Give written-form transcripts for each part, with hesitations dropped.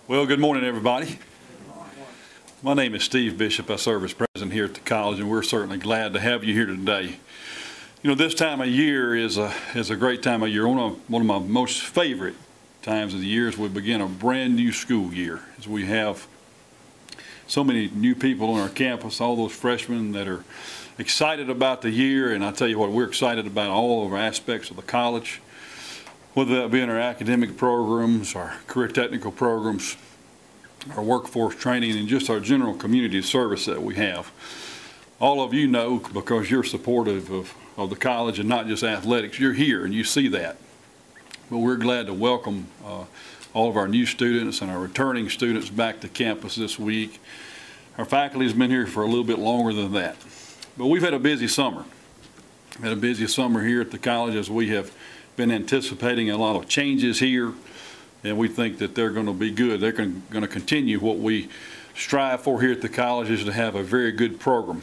Well, good morning, everybody. My name is Steve Bishop. I serve as president here at the college, and we're certainly glad to have you here today. You know, this time of year is a great time of year. One of my most favorite times of the year is we begin a brand new school year, as we have so many new people on our campus, all those freshmen that are excited about the year. And I tell you what, we're excited about all of our aspects of the college, whether that be in our academic programs, our career technical programs, our workforce training, and just our general community service that we have. All of you know, because you're supportive of the college and not just athletics, you're here and you see that. But we're glad to welcome all of our new students and our returning students back to campus this week. Our faculty has been here for a little bit longer than that. But we've had a busy summer. Had a busy summer here at the college as we have been anticipating a lot of changes here, and we think that they're going to be good. They're going to continue what we strive for here at the college, is to have a very good program.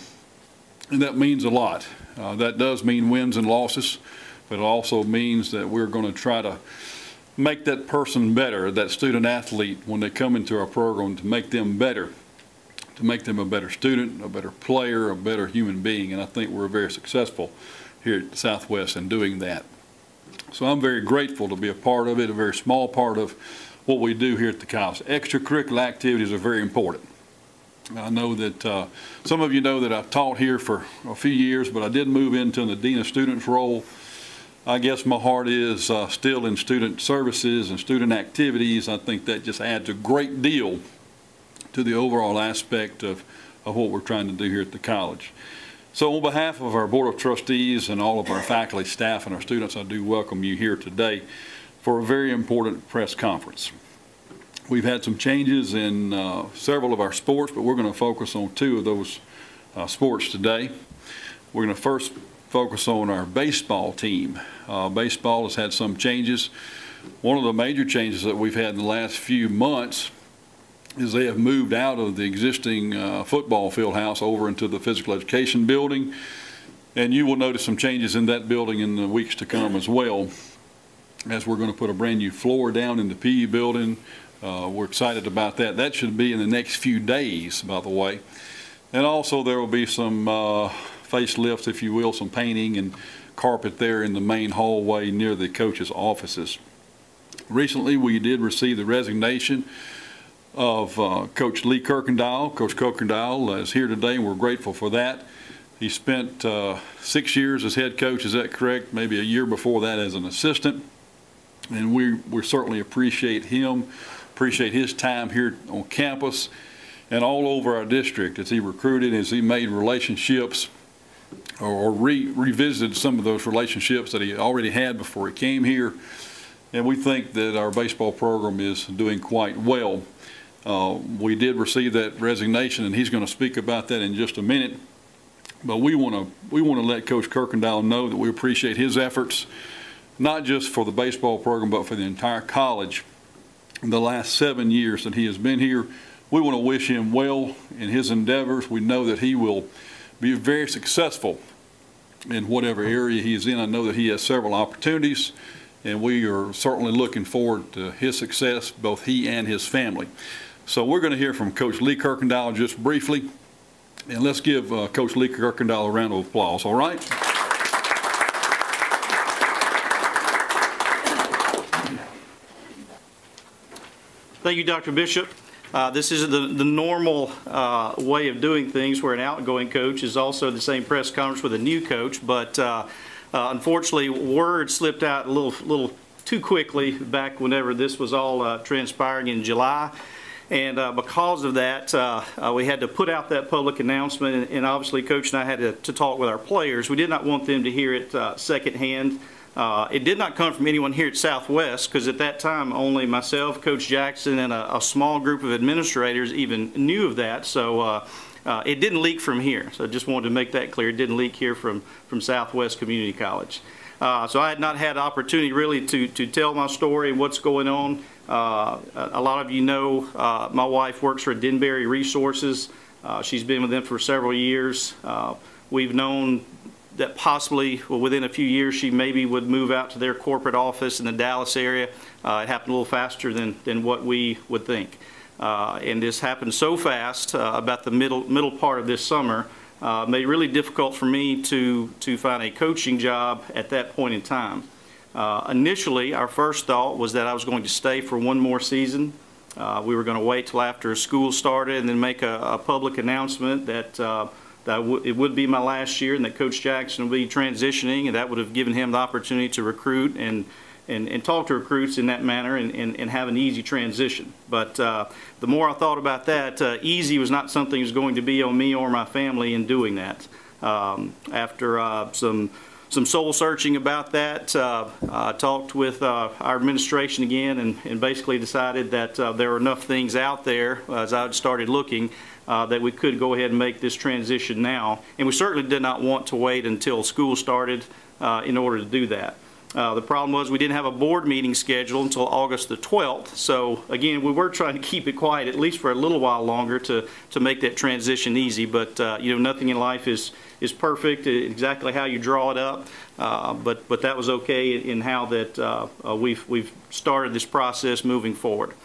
And that means a lot. That does mean wins and losses, but it also means that we're going to try to make that person better, that student athlete, when they come into our program, to make them better, to make them a better student, a better player, a better human being. And I think we're very successful here at Southwest in doing that. So I'm very grateful to be a part of it, a very small part of what we do here at the college. Extracurricular activities are very important. I know that some of you know that I've taught here for a few years, but I did move into the Dean of Students role. I guess my heart is still in student services and student activities. I think that just adds a great deal to the overall aspect of what we're trying to do here at the college. So on behalf of our Board of Trustees and all of our faculty, staff, and our students, I do welcome you here today for a very important press conference. We've had some changes in several of our sports, but we're going to focus on two of those sports today. We're going to first focus on our baseball team. Baseball has had some changes. One of the major changes that we've had in the last few months is they have moved out of the existing football field house over into the physical education building. And you will notice some changes in that building in the weeks to come as well, as we're going to put a brand new floor down in the PE building. We're excited about that. That should be in the next few days, by the way. And also there will be some facelifts, if you will, some painting and carpet there in the main hallway near the coaches' offices. Recently we did receive the resignation of Coach Lee Kirkendall. Coach Kirkendall is here today, and we're grateful for that. He spent 6 years as head coach, is that correct? Maybe a year before that as an assistant. And we certainly appreciate him, appreciate his time here on campus and all over our district, as he recruited, as he made relationships or revisited some of those relationships that he already had before he came here. And we think that our baseball program is doing quite well. We did receive that resignation, and he's going to speak about that in just a minute. But we want to let Coach Kirkendall know that we appreciate his efforts, not just for the baseball program, but for the entire college in the last 7 years that he has been here. We want to wish him well in his endeavors. We know that he will be very successful in whatever area he is in. I know that he has several opportunities, and we are certainly looking forward to his success, both he and his family. So we're going to hear from Coach Lee Kirkendall just briefly, and let's give Coach Lee Kirkendall a round of applause, all right? Thank you, Dr. Bishop. This is the normal way of doing things, where an outgoing coach is also the same press conference with a new coach, but unfortunately word slipped out a little too quickly back whenever this was all transpiring in July. And because of that, we had to put out that public announcement, and obviously Coach and I had to talk with our players. We did not want them to hear it secondhand. It did not come from anyone here at Southwest, because at that time only myself, Coach Jackson, and a small group of administrators even knew of that. So it didn't leak from here. So I just wanted to make that clear. It didn't leak here from Southwest Community College. So I had not had opportunity really to tell my story and what's going on. A lot of you know my wife works for Denbury Resources. She's been with them for several years. We've known that possibly, well, within a few years, she maybe would move out to their corporate office in the Dallas area. It happened a little faster than what we would think. And this happened so fast about the middle part of this summer, made it really difficult for me to find a coaching job at that point in time. Initially, our first thought was that I was going to stay for one more season. We were going to wait till after school started and then make a public announcement that it would be my last year and that Coach Jackson would be transitioning, and that would have given him the opportunity to recruit and talk to recruits in that manner and have an easy transition. But the more I thought about that, easy was not something that was going to be on me or my family in doing that. After some soul searching about that, I talked with our administration again and basically decided that there were enough things out there as I started looking that we could go ahead and make this transition now. And we certainly did not want to wait until school started in order to do that. The problem was we didn't have a board meeting scheduled until August the 12th. So again, we were trying to keep it quiet at least for a little while longer to make that transition easy. But you know, nothing in life is perfect, exactly how you draw it up. But that was okay in how that we've started this process moving forward.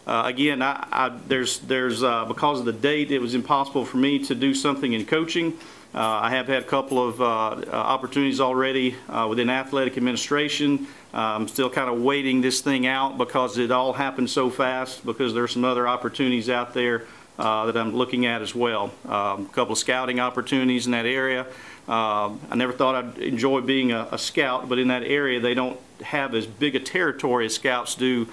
Again, there's because of the date, it was impossible for me to do something in coaching. I have had a couple of opportunities already within athletic administration. I'm still kind of waiting this thing out because it all happened so fast, because there's some other opportunities out there that I'm looking at as well. A couple of scouting opportunities in that area. I never thought I'd enjoy being a scout, but in that area they don't have as big a territory as scouts do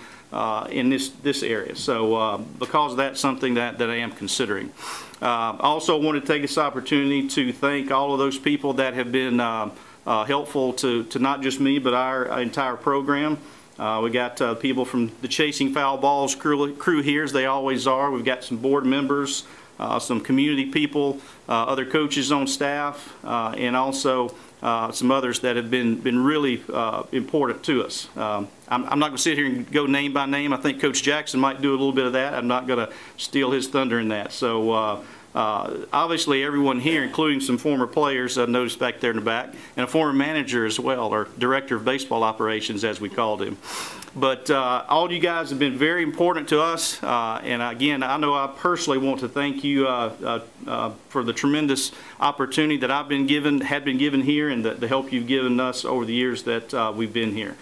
in this area. So because of that, something that I am considering. I also want to take this opportunity to thank all of those people that have been helpful to not just me, but our entire program. We got people from the Chasing Foul Balls crew here, as they always are. We've got some board members, some community people, other coaches on staff, and also some others that have been really important to us. I'm not going to sit here and go name by name. I think Coach Jackson might do a little bit of that. I'm not going to steal his thunder in that. So obviously everyone here, including some former players, I noticed back there in the back, and a former manager as well, or director of baseball operations as we called him. But all you guys have been very important to us, and again, I know I personally want to thank you for the tremendous opportunity that had been given here, and the help you've given us over the years that we've been here.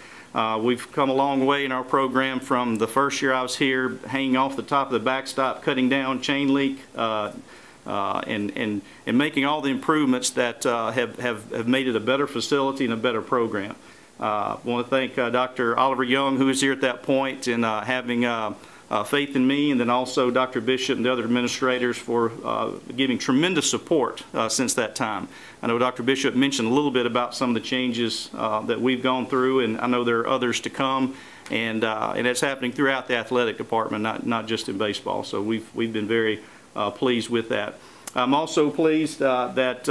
We've come a long way in our program from the first year I was here, hanging off the top of the backstop, cutting down chain leak, and making all the improvements that have made it a better facility and a better program. I want to thank Dr. Oliver Young, who was here at that point, and having faith in me, and then also Dr. Bishop and the other administrators for giving tremendous support since that time. I know Dr. Bishop mentioned a little bit about some of the changes that we've gone through, and I know there are others to come, and it's happening throughout the athletic department, not just in baseball. So we've been very pleased with that. I'm also pleased that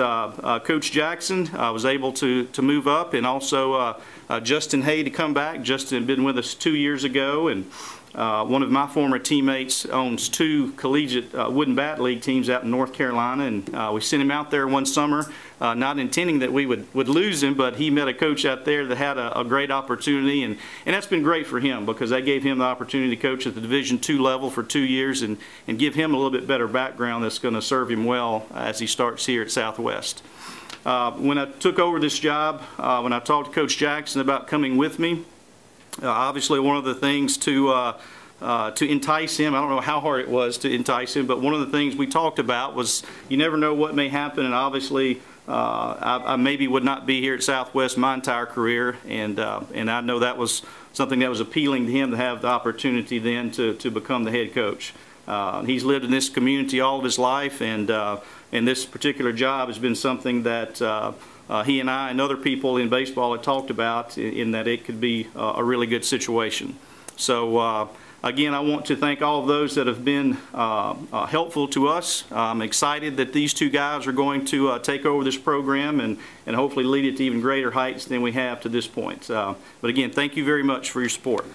Coach Jackson was able to move up, and also Justin Hay to come back. Justin had been with us 2 years ago, and one of my former teammates owns 2 collegiate wooden bat league teams out in North Carolina, and we sent him out there one summer, not intending that we would lose him, but he met a coach out there that had a great opportunity, and that's been great for him, because that gave him the opportunity to coach at the Division II level for 2 years and give him a little bit better background that's going to serve him well as he starts here at Southwest. When I took over this job, when I talked to Coach Jackson about coming with me, obviously one of the things to entice him, I don't know how hard it was to entice him, but one of the things we talked about was you never know what may happen, and obviously I maybe would not be here at Southwest my entire career, and I know that was something that was appealing to him, to have the opportunity then to become the head coach. He's lived in this community all of his life, and this particular job has been something that he and I and other people in baseball had talked about, in that it could be a really good situation. So again, I want to thank all of those that have been helpful to us. I'm excited that these 2 guys are going to take over this program and hopefully lead it to even greater heights than we have to this point. But again, thank you very much for your support.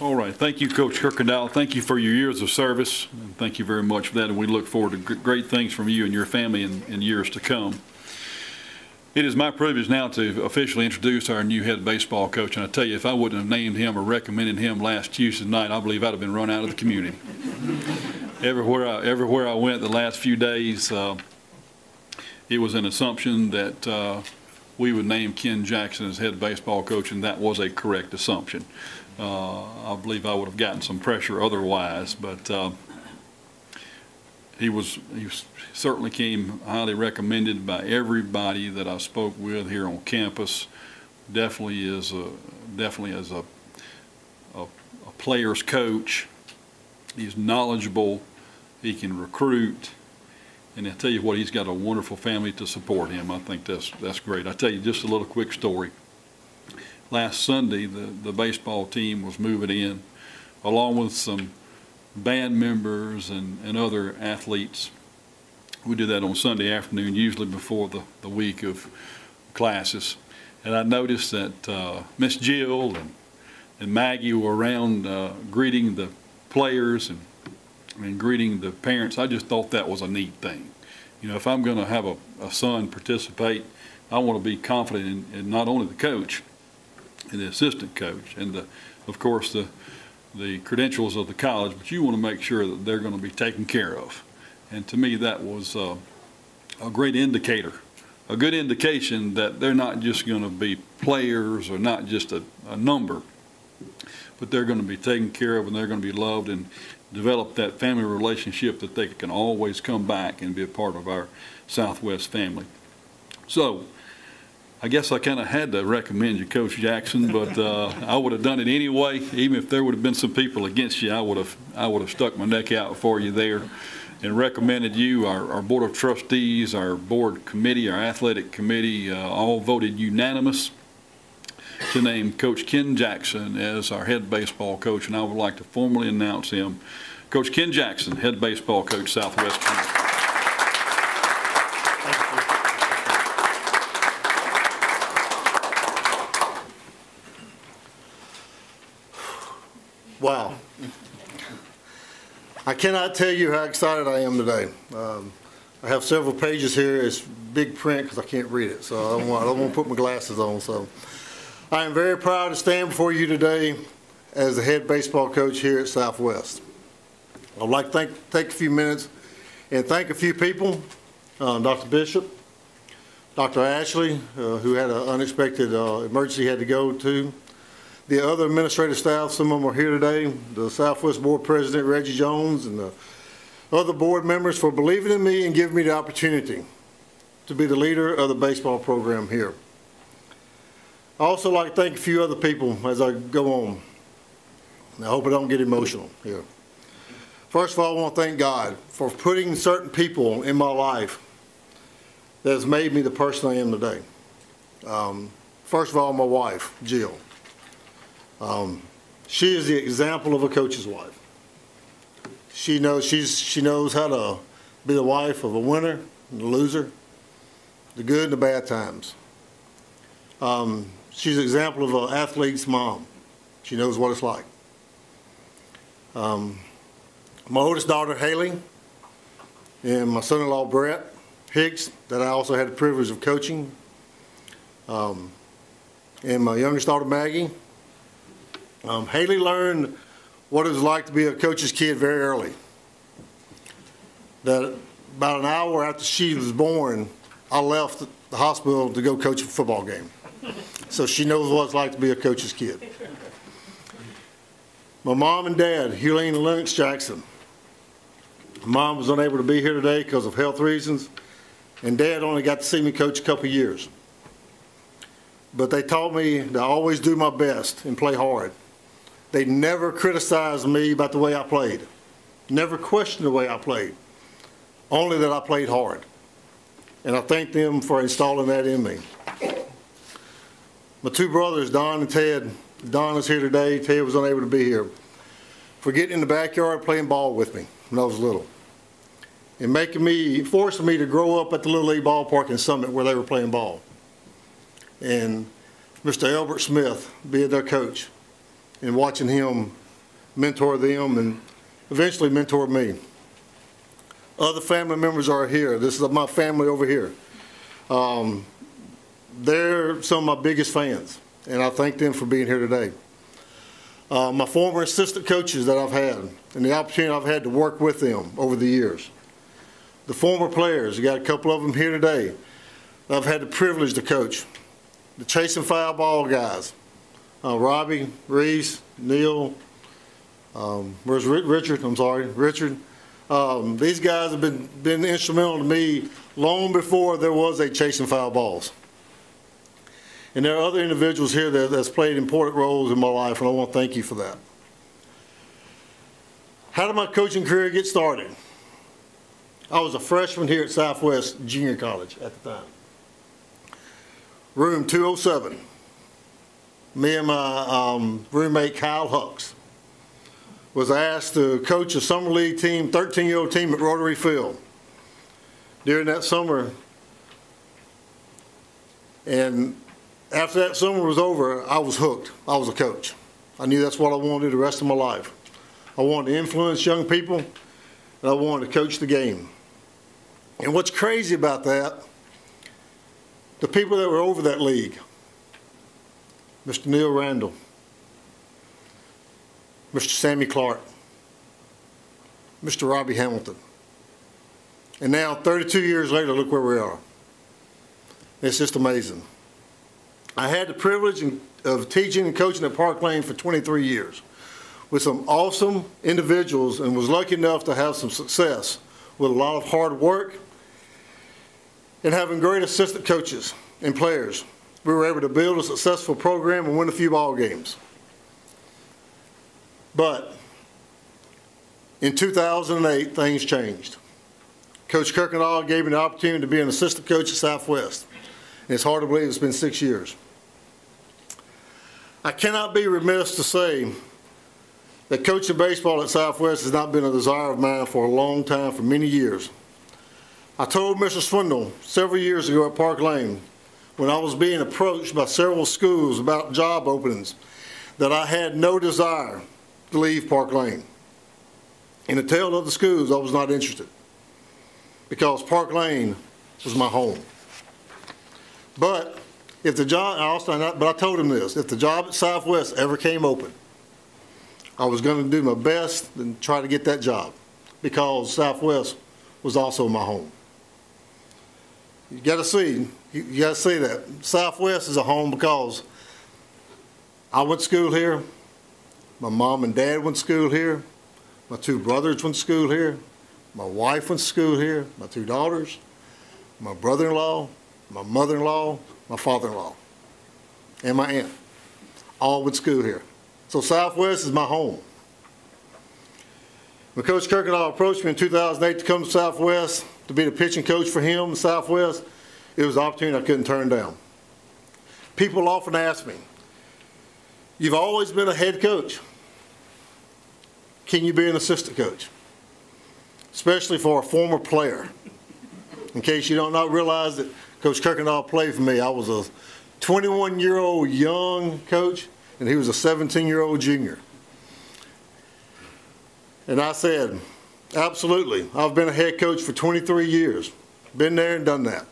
All right. Thank you, Coach Kirkendall. Thank you for your years of service. And thank you very much for that. And we look forward to great things from you and your family in years to come. It is my privilege now to officially introduce our new head baseball coach, and I tell you, if I wouldn't have named him or recommended him last Tuesday night, I believe I'd have been run out of the community. Everywhere I went the last few days, it was an assumption that we would name Ken Jackson as head baseball coach, and that was a correct assumption. I believe I would have gotten some pressure otherwise, but he certainly came highly recommended by everybody that I spoke with here on campus. Definitely as a player's coach. He's knowledgeable. He can recruit. And I tell you what, he's got a wonderful family to support him. I think that's great. I tell you just a little quick story. Last Sunday, the baseball team was moving in, along with some band members and other athletes. We do that on Sunday afternoon, usually before the week of classes. And I noticed that Miss Jill and Maggie were around greeting the players and greeting the parents. I just thought that was a neat thing. You know, if I'm going to have a son participate, I want to be confident in not only the coach and the assistant coach and of course the credentials of the college, but you want to make sure that they're going to be taken care of. And to me, that was a great indicator, a good indication that they're not just going to be players or not just a number, but they're going to be taken care of and they're going to be loved and develop that family relationship that they can always come back and be a part of our Southwest family. So I guess I kind of had to recommend you, Coach Jackson, but I would have done it anyway. Even if there would have been some people against you, I would have stuck my neck out for you there and recommended you. Our Board of Trustees, our board committee, our athletic committee, all voted unanimous to name Coach Ken Jackson as our head baseball coach, and I would like to formally announce him, Coach Ken Jackson, head baseball coach, Southwest. Wow. I cannot tell you how excited I am today. I have several pages here. It's big print because I can't read it, so I don't want to put my glasses on. So I am very proud to stand before you today as the head baseball coach here at Southwest. I'd like to take a few minutes and thank a few people, Dr. Bishop, Dr. Ashley, who had an unexpected emergency he had to go to, the other administrative staff, some of them are here today, the Southwest Board President, Reggie Jones, and the other board members for believing in me and giving me the opportunity to be the leader of the baseball program here. I also like to thank a few other people as I go on. I hope I don't get emotional here. First of all, I want to thank God for putting certain people in my life that has made me the person I am today. First of all, my wife, Jill. She is the example of a coach's wife. She knows how to be the wife of a winner and a loser, the good and the bad times. She's an example of an athlete's mom. She knows what it's like. My oldest daughter, Haley, and my son-in-law, Brett Hicks, that I also had the privilege of coaching, and my youngest daughter, Maggie. Haley learned what it was like to be a coach's kid very early. That about an hour after she was born, I left the hospital to go coach a football game. So she knows what it's like to be a coach's kid. My mom and dad, Helene and Lennox Jackson. Mom was unable to be here today because of health reasons, and Dad only got to see me coach a couple years. But they taught me to always do my best and play hard. They never criticized me about the way I played, never questioned the way I played, only that I played hard. And I thank them for installing that in me. My two brothers, Don and Ted. Don is here today. Ted was unable to be here. For getting in the backyard playing ball with me when I was little. And forcing me to grow up at the Little League ballpark in Summit where they were playing ball. And Mr. Albert Smith being their coach and watching him mentor them and eventually mentor me. Other family members are here. This is my family over here. they're some of my biggest fans, and I thank them for being here today. My former assistant coaches that I've had, and the opportunity I've had to work with them over the years. The former players, you got a couple of them here today. I've had the privilege to coach. The chasing foul ball guys, Robbie, Reese, Neil, where's Richard? I'm sorry, Richard. These guys have been instrumental to me long before there was a chasing foul balls. And there are other individuals here that's played important roles in my life, and I want to thank you for that. How did my coaching career get started? I was a freshman here at Southwest Junior College at the time. Room 207. Me and my roommate Kyle Hucks was asked to coach a summer league team, 13-year-old team at Rotary Field. During that summer, and after that summer was over, I was hooked. I was a coach. I knew that's what I wanted to do the rest of my life. I wanted to influence young people, and I wanted to coach the game. And what's crazy about that, the people that were over that league, Mr. Neil Randall, Mr. Sammy Clark, Mr. Robbie Hamilton. And now, 32 years later, look where we are. It's just amazing. I had the privilege of teaching and coaching at Park Lane for 23 years with some awesome individuals, and was lucky enough to have some success with a lot of hard work and having great assistant coaches and players. We were able to build a successful program and win a few ball games. But in 2008, things changed. Coach Kirkendall gave me the opportunity to be an assistant coach at Southwest. And it's hard to believe it's been 6 years. I cannot be remiss to say that coaching baseball at Southwest has not been a desire of mine for a long time, for many years. I told Mr. Swindle several years ago at Park Lane, when I was being approached by several schools about job openings, that I had no desire to leave Park Lane. And to tell other schools I was not interested, because Park Lane was my home. But if the job, but I told him this, if the job at Southwest ever came open, I was going to do my best and try to get that job, because Southwest was also my home. You got to see that Southwest is a home because I went to school here, my mom and dad went to school here, my two brothers went to school here, my wife went to school here, my two daughters, my brother-in-law, my mother-in-law, my father-in-law, and my aunt all went to school here. So Southwest is my home. When Coach Kirkendall approached me in 2008 to come to Southwest to be the pitching coach for him in Southwest, it was an opportunity I couldn't turn down. People often ask me, you've always been a head coach. Can you be an assistant coach? Especially for a former player. In case you don't not realize that Coach Kirkendall played for me. I was a 21-year-old young coach, and he was a 17-year-old junior. And I said, absolutely. I've been a head coach for 23 years. Been there and done that.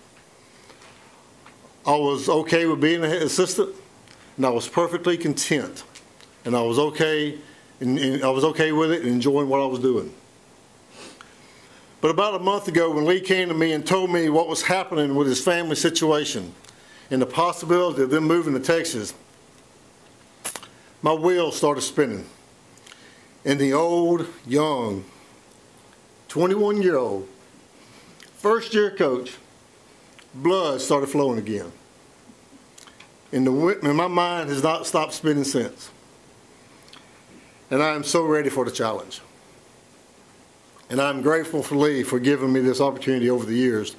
I was okay with being an assistant, and I was perfectly content. And I was okay, and I was okay with it and enjoying what I was doing. But about a month ago, when Lee came to me and told me what was happening with his family situation and the possibility of them moving to Texas, my wheels started spinning. And the old, young, 21-year-old, first-year coach, blood started flowing again. And my mind has not stopped spinning since. And I am so ready for the challenge. And I'm grateful for Lee for giving me this opportunity over the years.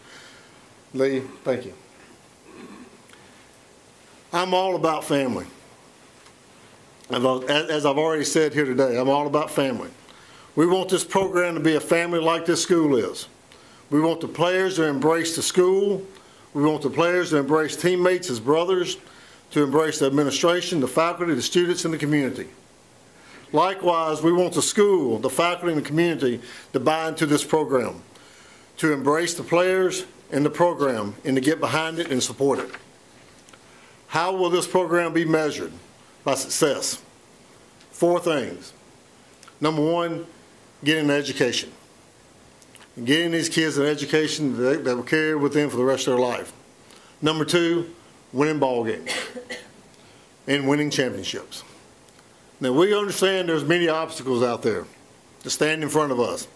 Lee, thank you. I'm all about family. As I've already said here today, I'm all about family. We want this program to be a family like this school is. We want the players to embrace the school. We want the players to embrace teammates as brothers, to embrace the administration, the faculty, the students, and the community. Likewise, we want the school, the faculty, and the community to buy into this program, to embrace the players and the program, and to get behind it and support it. How will this program be measured by success? 4 things. Number 1, getting an education. Getting these kids an education that will carry with them for the rest of their life. Number 2, winning ball games and winning championships. Now, we understand there's many obstacles out there that stand in front of us.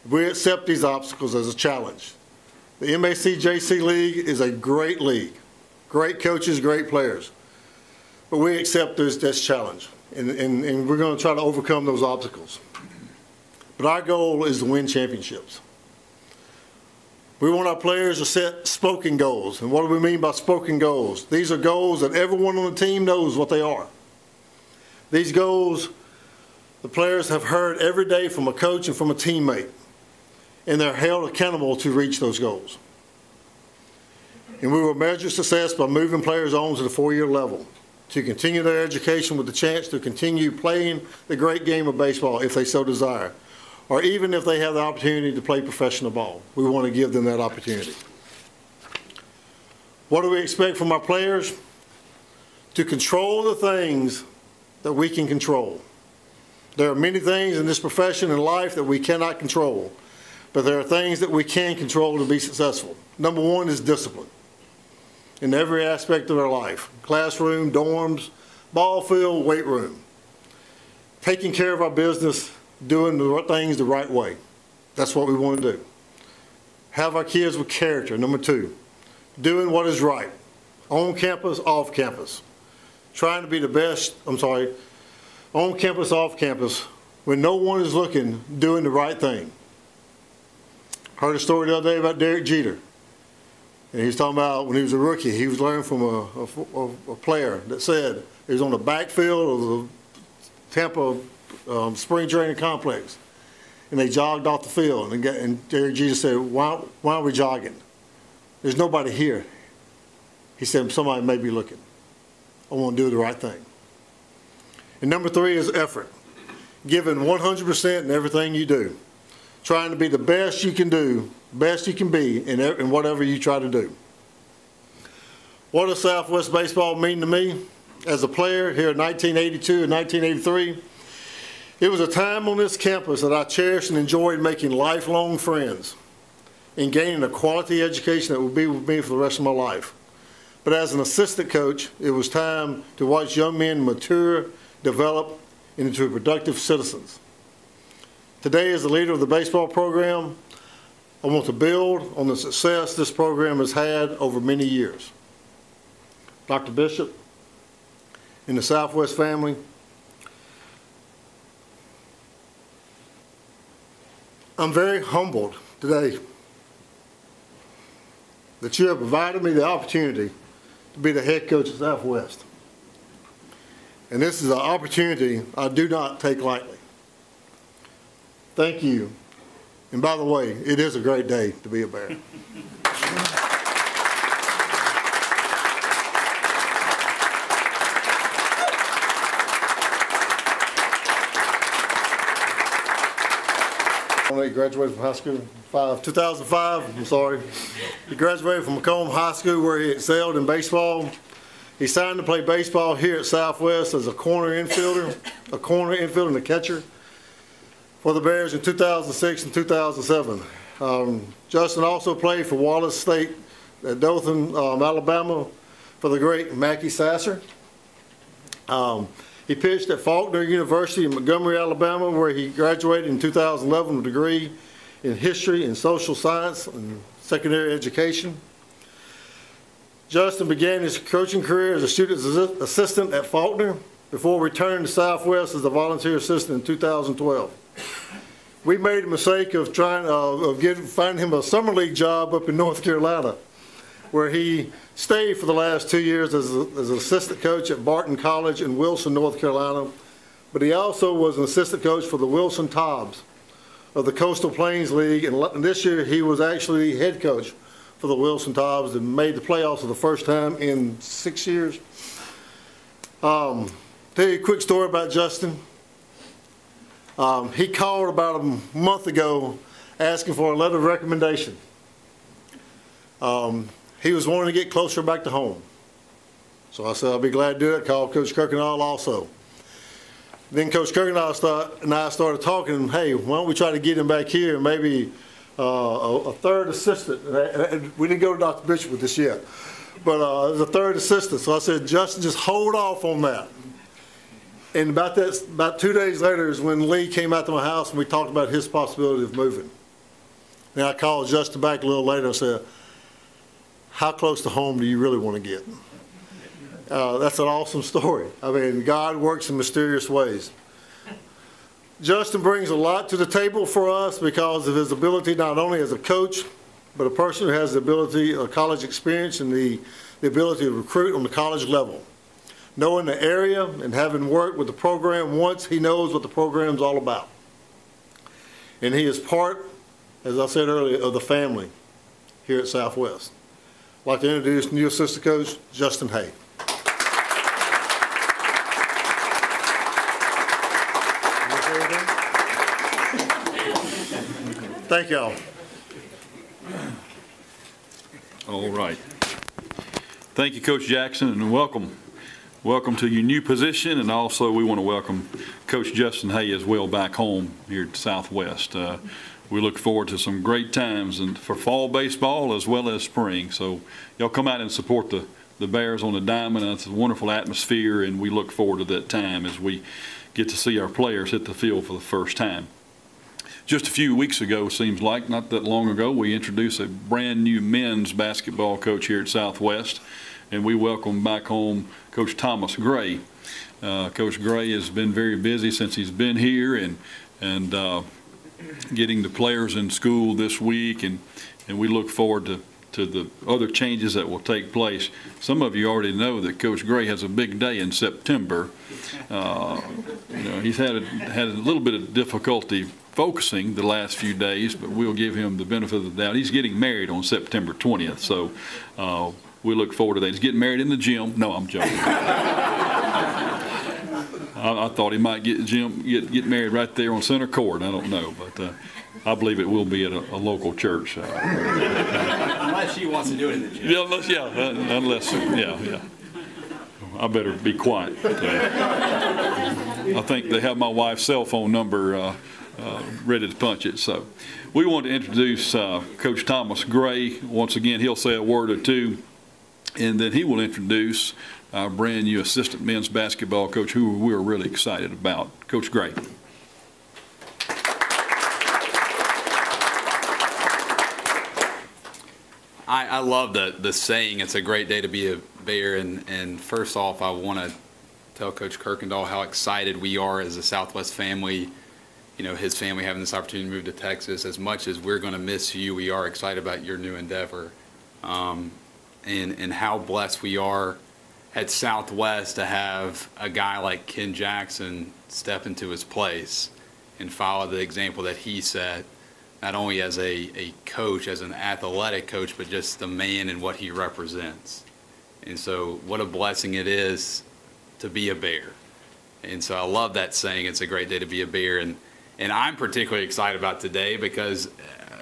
If we accept these obstacles as a challenge, the MAC-JC League is a great league. Great coaches, great players. But we accept this challenge, and we're going to try to overcome those obstacles. But our goal is to win championships. We want our players to set spoken goals. And what do we mean by spoken goals? These are goals that everyone on the team knows what they are. These goals, the players have heard every day from a coach and from a teammate, and they're held accountable to reach those goals. And we will measure success by moving players on to the 4-year level to continue their education with the chance to continue playing the great game of baseball if they so desire, or even if they have the opportunity to play professional ball. We want to give them that opportunity. What do we expect from our players? To control the things that we can control. There are many things in this profession and life that we cannot control, but there are things that we can control to be successful. Number 1 is discipline in every aspect of our life. Classroom, dorms, ball field, weight room. Taking care of our business, doing the things the right way. That's what we want to do. Have our kids with character. Number 2, doing what is right. On campus, off campus. Trying to be the best, on campus, off campus, when no one is looking, doing the right thing. Heard a story the other day about Derek Jeter. And he was talking about when he was a rookie, he was learning from a player that said he was on the backfield of the Tampa spring training complex. And they jogged off the field. And Derek Jeter said, why are we jogging? There's nobody here. He said, somebody may be looking. I want to do the right thing. And number 3 is effort. Giving 100% in everything you do. Trying to be the best you can do, best you can be in whatever you try to do. What does Southwest baseball mean to me? As a player here in 1982 and 1983, it was a time on this campus that I cherished and enjoyed making lifelong friends and gaining a quality education that will be with me for the rest of my life. But as an assistant coach, it was time to watch young men mature, develop into productive citizens. Today, as the leader of the baseball program, I want to build on the success this program has had over many years. Dr. Bishop and the Southwest family, I'm very humbled today that you have provided me the opportunity to be the head coach of Southwest. And this is an opportunity I do not take lightly. Thank you. And by the way, it is a great day to be a Bear. He graduated from high school 2005, I'm sorry. He graduated from Macomb High School where he excelled in baseball. He signed to play baseball here at Southwest as a corner infielder and a catcher for the Bears in 2006 and 2007. Justin also played for Wallace State at Dothan, Alabama for the great Mackie Sasser. He pitched at Faulkner University in Montgomery, Alabama, where he graduated in 2011 with a degree in history and social science and secondary education. Justin began his coaching career as a student assistant at Faulkner before returning to Southwest as a volunteer assistant in 2012. We made the mistake of finding him a summer league job up in North Carolina, where he stayed for the last 2 years as an assistant coach at Barton College in Wilson, North Carolina. But he also was an assistant coach for the Wilson Tobbs of the Coastal Plains League. And this year he was actually head coach for the Wilson Tobbs and made the playoffs for the first time in 6 years. Tell you a quick story about Justin. He called about a month ago asking for a letter of recommendation. He was wanting to get closer back to home. So I said, I'll be glad to do it. Called Coach Kirkendall also. Then Coach Kirkendall and I started talking, hey, why don't we try to get him back here and maybe a third assistant. And we didn't go to Dr. Bishop with this yet, but there's a third assistant. So I said, Justin, just hold off on that. And about 2 days later is when Lee came out to my house and we talked about his possibility of moving. And I called Justin back a little later and said, how close to home do you really want to get? That's an awesome story. I mean, God works in mysterious ways. Justin brings a lot to the table for us because of his ability not only as a coach, but a person who has the ability, college experience, and the ability to recruit on the college level. Knowing the area and having worked with the program once, he knows what the program's all about. And he is part, as I said earlier, of the family here at Southwest. I'd like to introduce new assistant coach, Justin Hay. Thank y'all. All right. Thank you, Coach Jackson, and welcome. Welcome to your new position, and also we want to welcome Coach Justin Hay as well back home here at Southwest. We look forward to some great times and for fall baseball as well as spring. So y'all come out and support the Bears on the diamond. It's a wonderful atmosphere, and we look forward to that time as we get to see our players hit the field for the first time. Just a few weeks ago, seems like, not that long ago, we introduced a brand new men's basketball coach here at Southwest, and we welcome back home Coach Thomas Gray. Coach Gray has been very busy since he's been here and getting the players in school this week, and we look forward to the other changes that will take place. Some of you already know that Coach Gray has a big day in September. He's had a little bit of difficulty focusing the last few days, but we'll give him the benefit of the doubt. He's getting married on September 20th, so we look forward to that. He's getting married in the gym. No, I'm joking. I thought he might get married right there on center court. I don't know, but I believe it will be at a local church. Unless she wants to do it in the gym. Yeah. I better be quiet. I think they have my wife's cell phone number ready to punch it. So we want to introduce Coach Thomas Gray. Once again, he'll say a word or two, and then he will introduce our brand new assistant men's basketball coach, who we're really excited about. Coach Gray. I love the saying, it's a great day to be a Bear, and first off, I want to tell Coach Kirkendall how excited we are as a Southwest family, his family having this opportunity to move to Texas. As much as we're going to miss you, we are excited about your new endeavor, and how blessed we are at Southwest to have a guy like Ken Jackson step into his place and follow the example that he set, not only as a coach, as an athletic coach, but just the man and what he represents. And so what a blessing it is to be a Bear. And so I love that saying, it's a great day to be a Bear. And I'm particularly excited about today because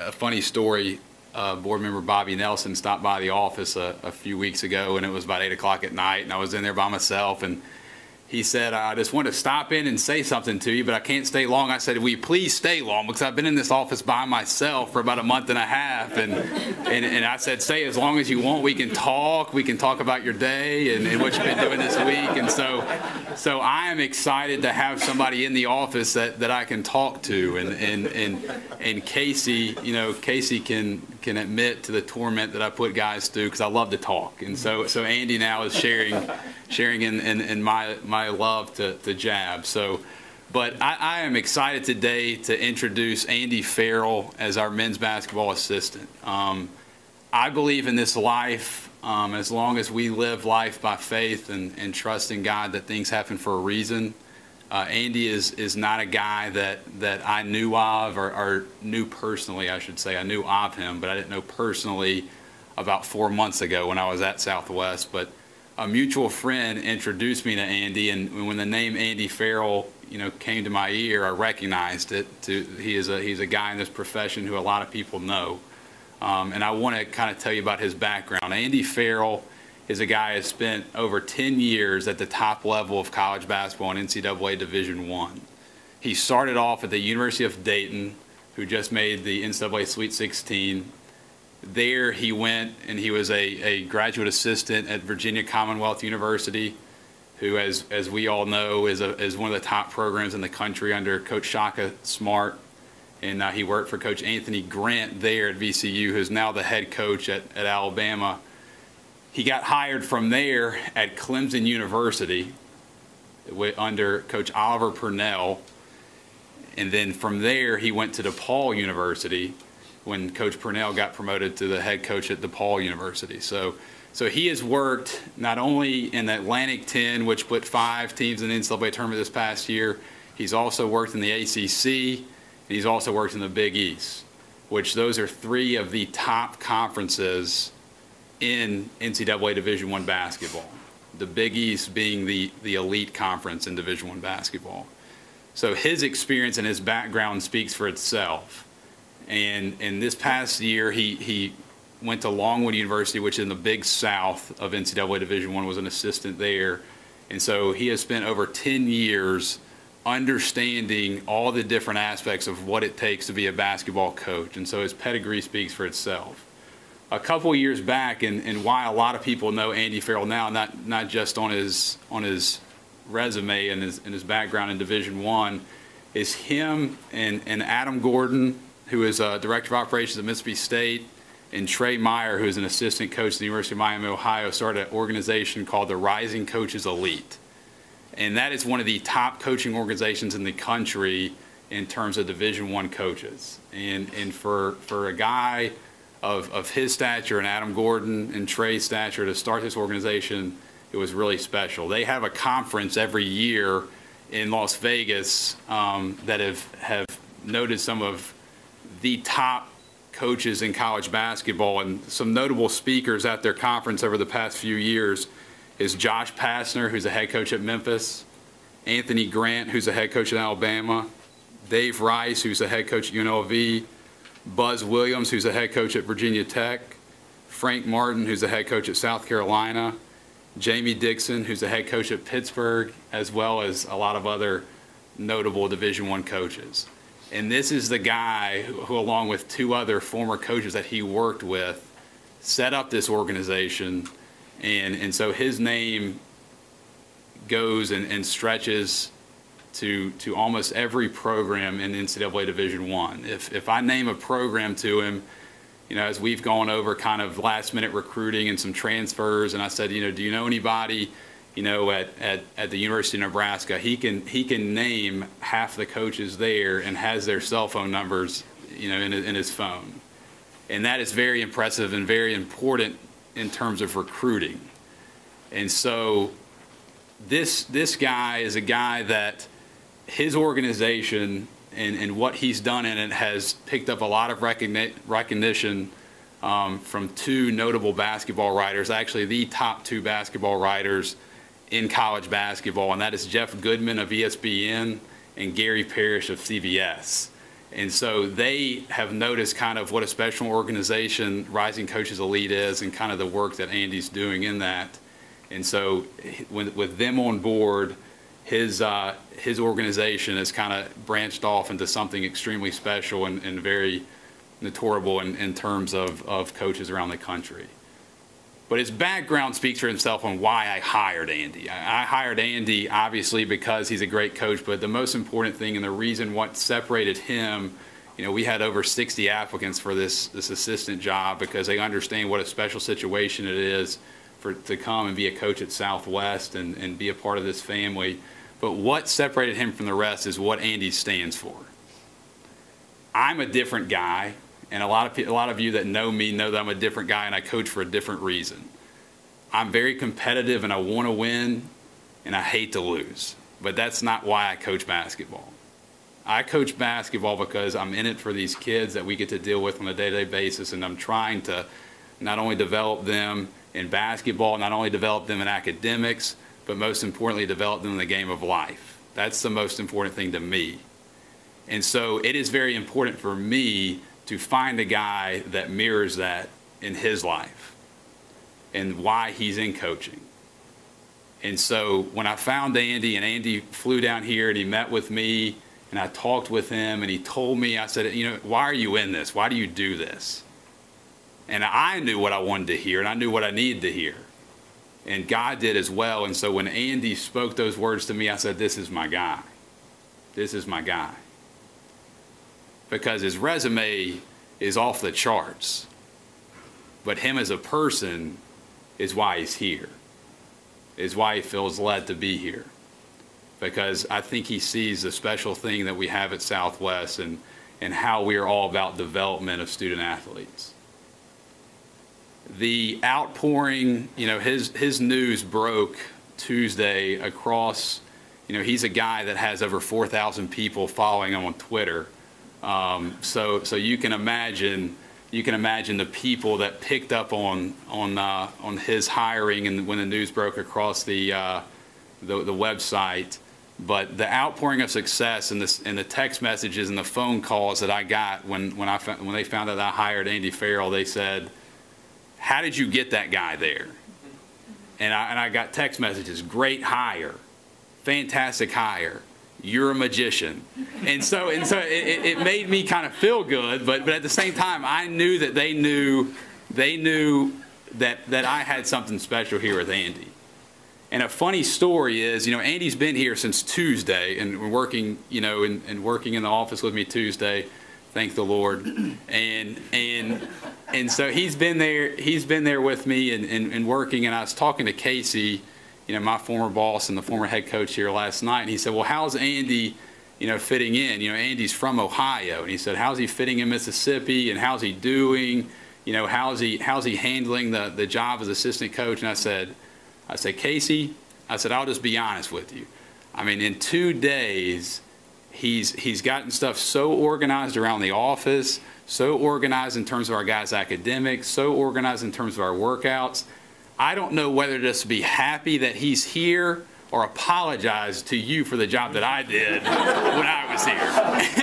a funny story, board member Bobby Nelson stopped by the office a few weeks ago, and it was about 8 o'clock at night, and I was in there by myself, and he said, I just want to stop in and say something to you, but I can't stay long. I said, will you please stay long? Because I've been in this office by myself for about a month and a half. And I said, stay as long as you want. We can talk. We can talk about your day and what you've been doing this week. And so I am excited to have somebody in the office that I can talk to. And Casey, Casey can admit to the torment that I put guys through because I love to talk. And so Andy now is sharing in my love to jab. But I am excited today to introduce Andy Farrell as our men's basketball assistant. I believe in this life, as long as we live life by faith and trust in God that things happen for a reason. Andy is not a guy that I knew of or knew personally, I should say. I knew of him, but I didn't know personally about 4 months ago when I was at Southwest. But a mutual friend introduced me to Andy, and when the name Andy Farrell, came to my ear, I recognized it. He's a guy in this profession who a lot of people know, and I want to kind of tell you about his background. Andy Farrell is a guy who has spent over 10 years at the top level of college basketball in NCAA Division I. He started off at the University of Dayton, who just made the NCAA Sweet 16. There he went and he was a graduate assistant at Virginia Commonwealth University, who, as we all know, is one of the top programs in the country under Coach Shaka Smart. And he worked for Coach Anthony Grant there at VCU, who's now the head coach at Alabama. He got hired from there at Clemson University under Coach Oliver Purnell. And then from there, he went to DePaul University when Coach Purnell got promoted to the head coach at DePaul University. So he has worked not only in the Atlantic 10, which put 5 teams in the NCAA tournament this past year, he's also worked in the ACC, and he's also worked in the Big East, which those are 3 of the top conferences in NCAA Division I basketball. The Big East being the elite conference in Division I basketball. So his experience and his background speaks for itself. And this past year, he went to Longwood University, which is in the Big South of NCAA Division I, was an assistant there. And so he has spent over 10 years understanding all the different aspects of what it takes to be a basketball coach. And so his pedigree speaks for itself. A couple of years back, and why a lot of people know Andy Farrell now, not just on his resume and his background in Division I, is him and Adam Gordon, who is Director of Operations at Mississippi State, and Trey Meyer, who is an assistant coach at the University of Miami, Ohio, started an organization called the Rising Coaches Elite. And that is one of the top coaching organizations in the country in terms of Division I coaches. And for a guy of his stature and Adam Gordon and Trey's stature to start this organization, it was really special. They have a conference every year in Las Vegas that have noted some of the top coaches in college basketball, and some notable speakers at their conference over the past few years is Josh Pastner, who's a head coach at Memphis, Anthony Grant, who's a head coach at Alabama, Dave Rice, who's a head coach at UNLV, Buzz Williams, who's a head coach at Virginia Tech, Frank Martin, who's a head coach at South Carolina, Jamie Dixon, who's a head coach at Pittsburgh, as well as a lot of other notable Division I coaches. And this is the guy who, along with 2 other former coaches that he worked with, set up this organization. And so his name goes and stretches to almost every program in NCAA Division I. If I name a program to him, as we've gone over kind of last-minute recruiting and some transfers, and I said, do you know anybody, at the University of Nebraska, he can name half the coaches there and has their cell phone numbers, in his phone. And that is very impressive and very important in terms of recruiting. And so this guy is a guy that his organization and what he's done in it has picked up a lot of recognition from 2 notable basketball writers, actually the top 2 basketball writers in college basketball, and that is Jeff Goodman of ESPN and Gary Parrish of CBS. And so they have noticed kind of what a special organization Rising Coaches Elite is and kind of the work that Andy's doing in that. And so with them on board, his organization has kind of branched off into something extremely special and very notoriable in terms of coaches around the country. But his background speaks for himself on why I hired Andy. I hired Andy obviously because he's a great coach, but the most important thing and the reason what separated him, we had over 60 applicants for this assistant job because they understand what a special situation it is to come and be a coach at Southwest and be a part of this family. But what separated him from the rest is what Andy stands for. I'm a different guy. And a lot of you that know me know that I'm a different guy and I coach for a different reason. I'm very competitive and I want to win and I hate to lose. But that's not why I coach basketball. I coach basketball because I'm in it for these kids that we get to deal with on a day-to-day basis, and I'm trying to not only develop them in basketball, not only develop them in academics, but most importantly develop them in the game of life. That's the most important thing to me. And so it is very important for me to find a guy that mirrors that in his life. and why he's in coaching. And so when I found Andy, and Andy flew down here and he met with me, and I talked with him, and he told me, I said, you know, why are you in this? Why do you do this? And I knew what I wanted to hear, and I knew what I needed to hear. And God did as well. And so when Andy spoke those words to me, I said, this is my guy. This is my guy. Because his resume is off the charts. But him as a person is why he's here, is why he feels led to be here. Because I think he sees the special thing that we have at Southwest and how we are all about development of student athletes. The outpouring, you know, his news broke Tuesday across, you know, he's a guy that has over 4,000 people following him on Twitter. So you can imagine the people that picked up on his hiring and when the news broke across the website. But the outpouring of success and the text messages and the phone calls that I got when they found out I hired Andy Farrell, they said, how did you get that guy there? And I got text messages, great hire, fantastic hire, you're a magician. And so it made me kind of feel good, but at the same time, I knew that they knew that I had something special here with Andy. And a funny story is, you know, Andy's been here since Tuesday and working, you know, and working in the office with me Tuesday. Thank the Lord. And so he's been there with me and working. And I was talking to Casey, you know, my former boss and the former head coach here last night. And he said, well, how's Andy, you know, fitting in? You know, Andy's from Ohio. And he said, how's he fitting in Mississippi? And how's he doing? You know, how's he handling the job as assistant coach? And I said, Casey, I said, I'll just be honest with you. I mean, in 2 days, he's gotten stuff so organized around the office, so organized in terms of our guys' academics, so organized in terms of our workouts. I don't know whether just to be happy that he's here or apologize to you for the job that I did when I was here.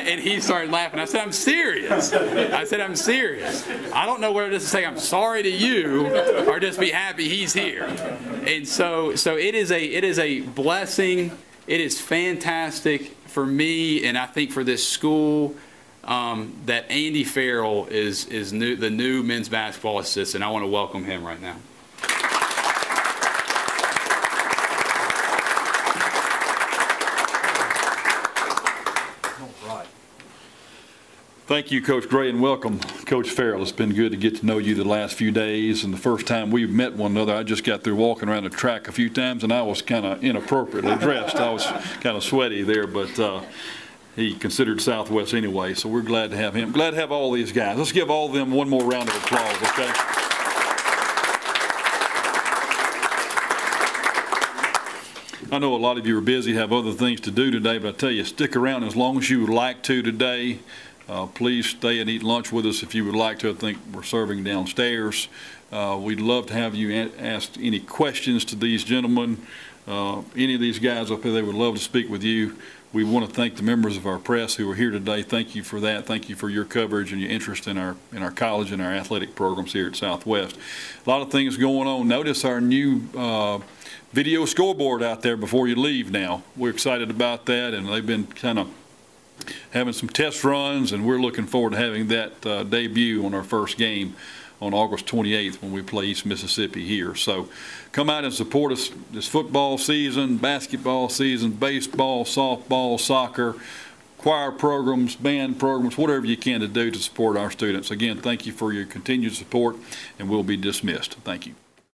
And he started laughing. I said, I'm serious. I said, I'm serious. I don't know whether just to say I'm sorry to you or just be happy he's here. And so it is a blessing. It is fantastic for me, and I think for this school, that Andy Farrell is the new men's basketball assistant. I want to welcome him right now. Thank you, Coach Gray, and welcome, Coach Farrell. It's been good to get to know you the last few days, and the first time we've met one another, I just got through walking around the track a few times, and I was kind of inappropriately dressed. I was kind of sweaty there, but he considered Southwest anyway, so we're glad to have him. Glad to have all these guys. Let's give all of them one more round of applause, okay? I know a lot of you are busy, have other things to do today, but I tell you, stick around as long as you would like to today. Please stay and eat lunch with us if you would like to. I think we're serving downstairs. We'd love to have you ask any questions to these gentlemen. Any of these guys up there, they would love to speak with you. We want to thank the members of our press who are here today. Thank you for that. Thank you for your coverage and your interest in our college and our athletic programs here at Southwest. A lot of things going on. Notice our new video scoreboard out there before you leave now. We're excited about that, and they've been kind of having some test runs, and we're looking forward to having that debut on our first game on August 28th when we play East Mississippi here. So come out and support us this football season, basketball season, baseball, softball, soccer, choir programs, band programs, whatever you can to do to support our students. Again, thank you for your continued support, and we'll be dismissed. Thank you.